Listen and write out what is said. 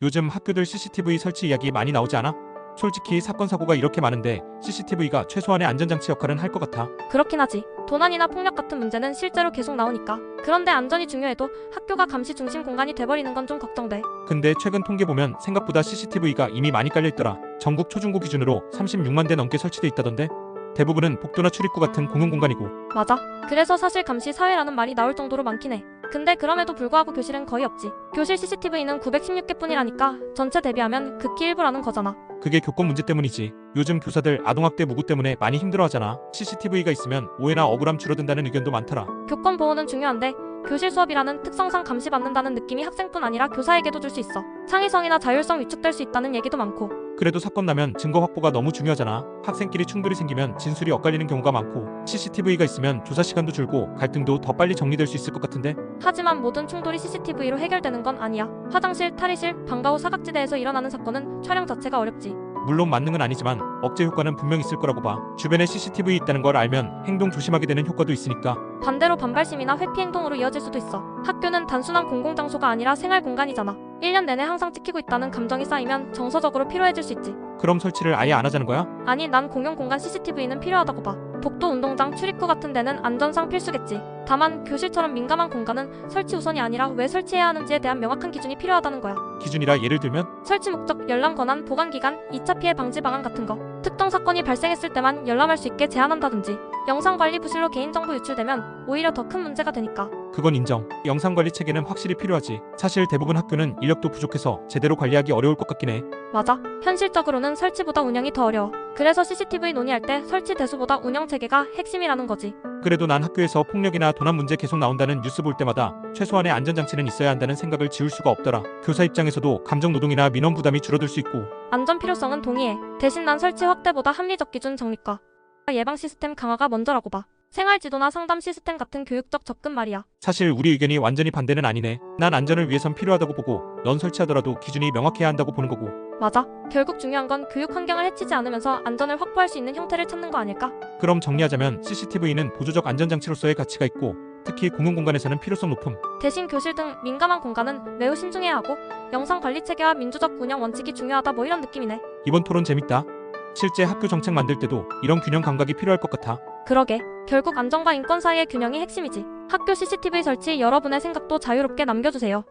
요즘 학교들 CCTV 설치 이야기 많이 나오지 않아? 솔직히 사건 사고가 이렇게 많은데 CCTV가 최소한의 안전장치 역할은 할 것 같아. 그렇긴 하지. 도난이나 폭력 같은 문제는 실제로 계속 나오니까. 그런데 안전이 중요해도 학교가 감시 중심 공간이 돼버리는 건 좀 걱정돼. 근데 최근 통계 보면 생각보다 CCTV가 이미 많이 깔려있더라. 전국 초중고 기준으로 36만 대 넘게 설치돼 있다던데? 대부분은 복도나 출입구 같은 공용 공간이고. 맞아. 그래서 사실 감시 사회라는 말이 나올 정도로 많긴 해. 근데 그럼에도 불구하고 교실은 거의 없지. 교실 CCTV는 916개 뿐이라니까 전체 대비하면 극히 일부라는 거잖아. 그게 교권 문제 때문이지. 요즘 교사들 아동학대 무고 때문에 많이 힘들어하잖아. CCTV가 있으면 오해나 억울함 줄어든다는 의견도 많더라. 교권 보호는 중요한데 교실 수업이라는 특성상 감시받는다는 느낌이 학생뿐 아니라 교사에게도 줄 수 있어. 창의성이나 자율성 위축될 수 있다는 얘기도 많고. 그래도 사건 나면 증거 확보가 너무 중요하잖아. 학생끼리 충돌이 생기면 진술이 엇갈리는 경우가 많고 CCTV가 있으면 조사 시간도 줄고 갈등도 더 빨리 정리될 수 있을 것 같은데? 하지만 모든 충돌이 CCTV로 해결되는 건 아니야. 화장실, 탈의실, 방과 후 사각지대에서 일어나는 사건은 촬영 자체가 어렵지. 물론 만능은 아니지만 억제 효과는 분명 있을 거라고 봐. 주변에 CCTV 있다는 걸 알면 행동 조심하게 되는 효과도 있으니까. 반대로 반발심이나 회피 행동으로 이어질 수도 있어. 학교는 단순한 공공장소가 아니라 생활 공간이잖아. 1년 내내 항상 찍히고 있다는 감정이 쌓이면 정서적으로 피로해질 수 있지. 그럼 설치를 아예 안 하자는 거야? 아니, 난 공용 공간 CCTV는 필요하다고 봐. 복도, 운동장, 출입구 같은 데는 안전상 필수겠지. 다만 교실처럼 민감한 공간은 설치 우선이 아니라 왜 설치해야 하는지에 대한 명확한 기준이 필요하다는 거야. 기준이라 예를 들면? 설치 목적, 열람 권한, 보관 기간, 2차 피해 방지 방안 같은 거. 특정 사건이 발생했을 때만 열람할 수 있게 제한한다든지. 영상관리 부실로 개인정보 유출되면 오히려 더 큰 문제가 되니까. 그건 인정. 영상관리 체계는 확실히 필요하지. 사실 대부분 학교는 인력도 부족해서 제대로 관리하기 어려울 것 같긴 해. 맞아. 현실적으로는 설치보다 운영이 더 어려워. 그래서 CCTV 논의할 때 설치 대수보다 운영 체계가 핵심이라는 거지. 그래도 난 학교에서 폭력이나 도난 문제 계속 나온다는 뉴스 볼 때마다 최소한의 안전장치는 있어야 한다는 생각을 지울 수가 없더라. 교사 입장에서도 감정노동이나 민원 부담이 줄어들 수 있고. 안전 필요성은 동의해. 대신 난 설치 확대보다 합리적 기준 정립과 예방 시스템 강화가 먼저라고 봐. 생활지도나 상담 시스템 같은 교육적 접근 말이야. 사실 우리 의견이 완전히 반대는 아니네. 난 안전을 위해선 필요하다고 보고 넌 설치하더라도 기준이 명확해야 한다고 보는 거고. 맞아. 결국 중요한 건 교육 환경을 해치지 않으면서 안전을 확보할 수 있는 형태를 찾는 거 아닐까? 그럼 정리하자면 CCTV는 보조적 안전장치로서의 가치가 있고 특히 공공공간에서는 필요성 높음. 대신 교실 등 민감한 공간은 매우 신중해야 하고 영상 관리 체계와 민주적 운영 원칙이 중요하다 뭐 이런 느낌이네. 이번 토론 재밌다. 실제 학교 정책 만들 때도 이런 균형 감각이 필요할 것 같아. 그러게. 결국 안전과 인권 사이의 균형이 핵심이지. 학교 CCTV 설치 여러분의 생각도 자유롭게 남겨주세요.